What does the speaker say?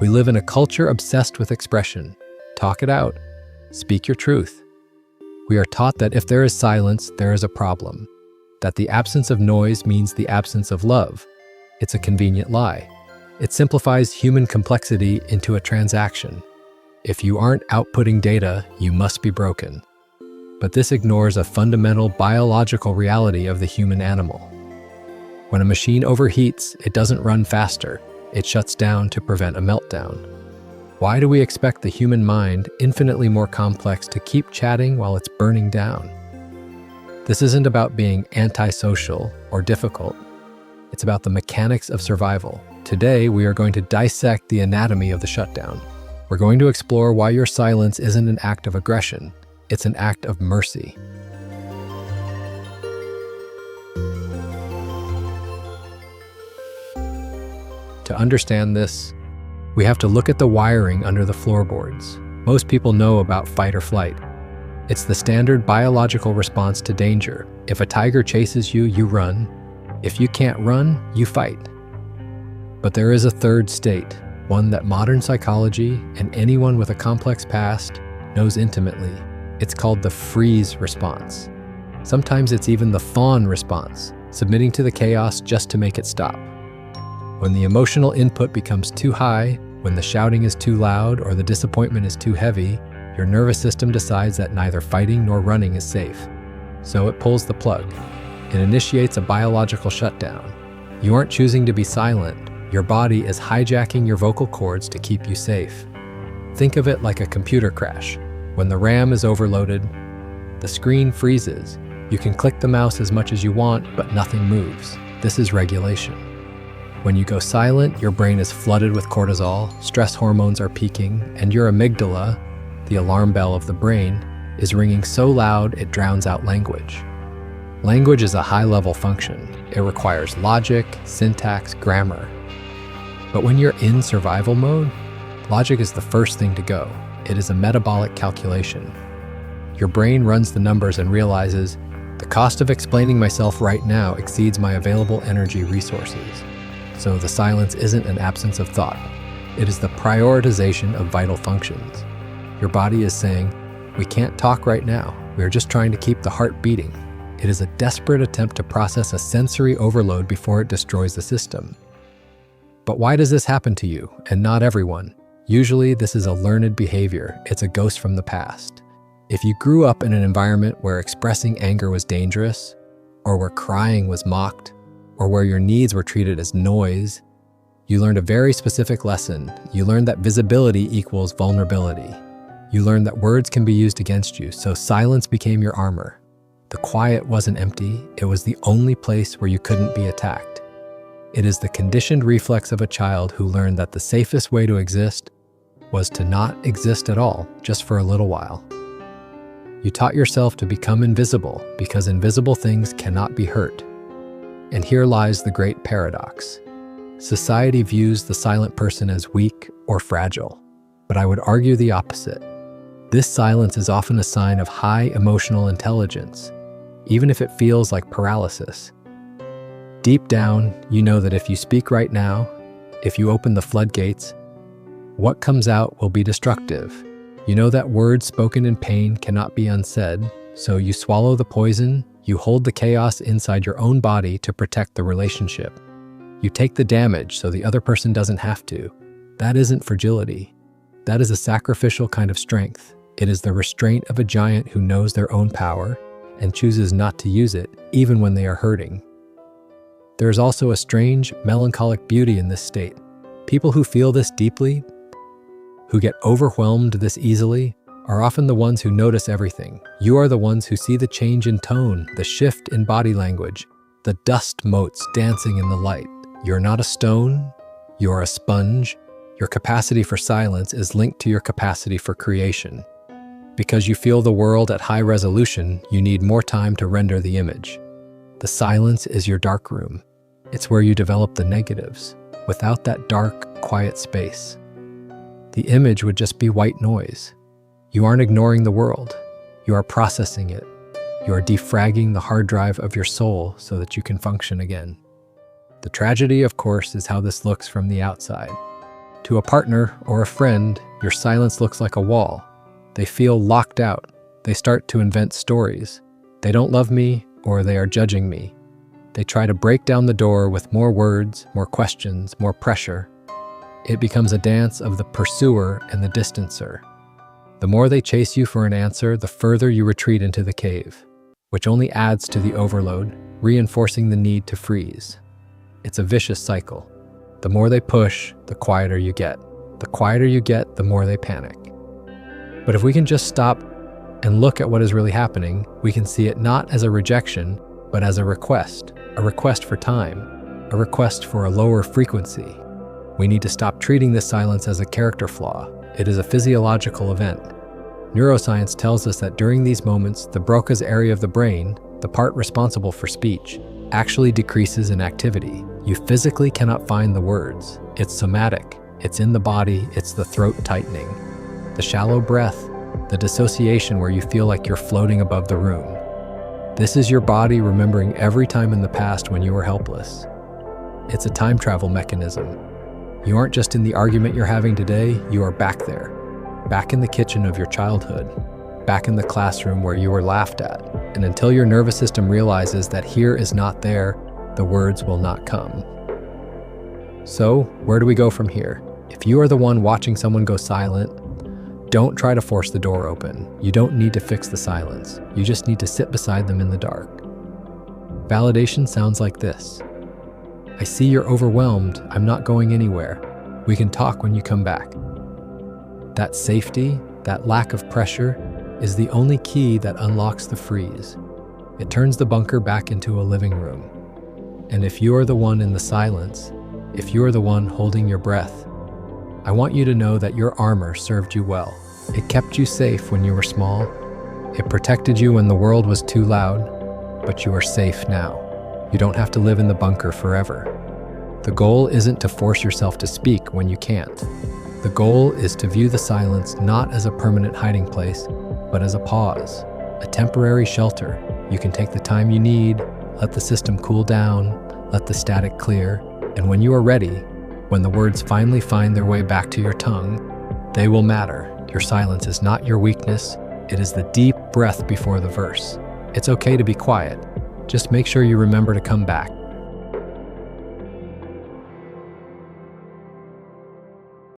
We live in a culture obsessed with expression. Talk it out. Speak your truth. We are taught that if there is silence, there is a problem. That the absence of noise means the absence of love. It's a convenient lie. It simplifies human complexity into a transaction. If you aren't outputting data, you must be broken. But this ignores a fundamental biological reality of the human animal. When a machine overheats, it doesn't run faster. It shuts down to prevent a meltdown. Why do we expect the human mind, infinitely more complex, to keep chatting while it's burning down? This isn't about being antisocial or difficult. It's about the mechanics of survival. Today, we are going to dissect the anatomy of the shutdown. We're going to explore why your silence isn't an act of aggression. It's an act of mercy. To understand this, we have to look at the wiring under the floorboards. Most people know about fight or flight. It's the standard biological response to danger. If a tiger chases you, you run. If you can't run, you fight. But there is a third state, one that modern psychology and anyone with a complex past knows intimately. It's called the freeze response. Sometimes it's even the fawn response, submitting to the chaos just to make it stop. When the emotional input becomes too high, when the shouting is too loud or the disappointment is too heavy, your nervous system decides that neither fighting nor running is safe. So it pulls the plug. It initiates a biological shutdown. You aren't choosing to be silent. Your body is hijacking your vocal cords to keep you safe. Think of it like a computer crash. When the RAM is overloaded, the screen freezes. You can click the mouse as much as you want, but nothing moves. This is regulation. When you go silent, your brain is flooded with cortisol, stress hormones are peaking, and your amygdala, the alarm bell of the brain, is ringing so loud it drowns out language. Language is a high-level function. It requires logic, syntax, grammar. But when you're in survival mode, logic is the first thing to go. It is a metabolic calculation. Your brain runs the numbers and realizes, the cost of explaining myself right now exceeds my available energy resources. So the silence isn't an absence of thought. It is the prioritization of vital functions. Your body is saying, we can't talk right now. We are just trying to keep the heart beating. It is a desperate attempt to process a sensory overload before it destroys the system. But why does this happen to you, and not everyone? Usually, this is a learned behavior. It's a ghost from the past. If you grew up in an environment where expressing anger was dangerous, or where crying was mocked, or where your needs were treated as noise, you learned a very specific lesson. You learned that visibility equals vulnerability. You learned that words can be used against you, so silence became your armor. The quiet wasn't empty. It was the only place where you couldn't be attacked. It is the conditioned reflex of a child who learned that the safest way to exist was to not exist at all, just for a little while. You taught yourself to become invisible because invisible things cannot be hurt. And here lies the great paradox. Society views the silent person as weak or fragile, but I would argue the opposite. This silence is often a sign of high emotional intelligence, even if it feels like paralysis. Deep down, you know that if you speak right now, if you open the floodgates, what comes out will be destructive. You know that words spoken in pain cannot be unsaid, so you swallow the poison. You hold the chaos inside your own body to protect the relationship. You take the damage so the other person doesn't have to. That isn't fragility. That is a sacrificial kind of strength. It is the restraint of a giant who knows their own power and chooses not to use it, even when they are hurting. There is also a strange, melancholic beauty in this state. People who feel this deeply, who get overwhelmed this easily, are often the ones who notice everything. You are the ones who see the change in tone, the shift in body language, the dust motes dancing in the light. You're not a stone, you're a sponge. Your capacity for silence is linked to your capacity for creation. Because you feel the world at high resolution, you need more time to render the image. The silence is your dark room. It's where you develop the negatives. Without that dark, quiet space, the image would just be white noise. You aren't ignoring the world. You are processing it. You are defragging the hard drive of your soul so that you can function again. The tragedy, of course, is how this looks from the outside. To a partner or a friend, your silence looks like a wall. They feel locked out. They start to invent stories. They don't love me, or they are judging me. They try to break down the door with more words, more questions, more pressure. It becomes a dance of the pursuer and the distancer. The more they chase you for an answer, the further you retreat into the cave, which only adds to the overload, reinforcing the need to freeze. It's a vicious cycle. The more they push, the quieter you get. The quieter you get, the more they panic. But if we can just stop and look at what is really happening, we can see it not as a rejection, but as a request for time, a request for a lower frequency. We need to stop treating this silence as a character flaw. It is a physiological event. Neuroscience tells us that during these moments, the Broca's area of the brain, the part responsible for speech, actually decreases in activity. You physically cannot find the words. It's somatic. It's in the body. It's the throat tightening. The shallow breath, the dissociation where you feel like you're floating above the room. This is your body remembering every time in the past when you were helpless. It's a time travel mechanism. You aren't just in the argument you're having today, you are back there. Back in the kitchen of your childhood. Back in the classroom where you were laughed at. And until your nervous system realizes that here is not there, the words will not come. So, where do we go from here? If you are the one watching someone go silent, don't try to force the door open. You don't need to fix the silence. You just need to sit beside them in the dark. Validation sounds like this. I see you're overwhelmed. I'm not going anywhere. We can talk when you come back. That safety, that lack of pressure, is the only key that unlocks the freeze. It turns the bunker back into a living room. And if you are the one in the silence, if you are the one holding your breath, I want you to know that your armor served you well. It kept you safe when you were small. It protected you when the world was too loud, but you are safe now. You don't have to live in the bunker forever. The goal isn't to force yourself to speak when you can't. The goal is to view the silence not as a permanent hiding place, but as a pause, a temporary shelter. You can take the time you need, let the system cool down, let the static clear, and when you are ready, when the words finally find their way back to your tongue, they will matter. Your silence is not your weakness, it is the deep breath before the verse. It's okay to be quiet. Just make sure you remember to come back.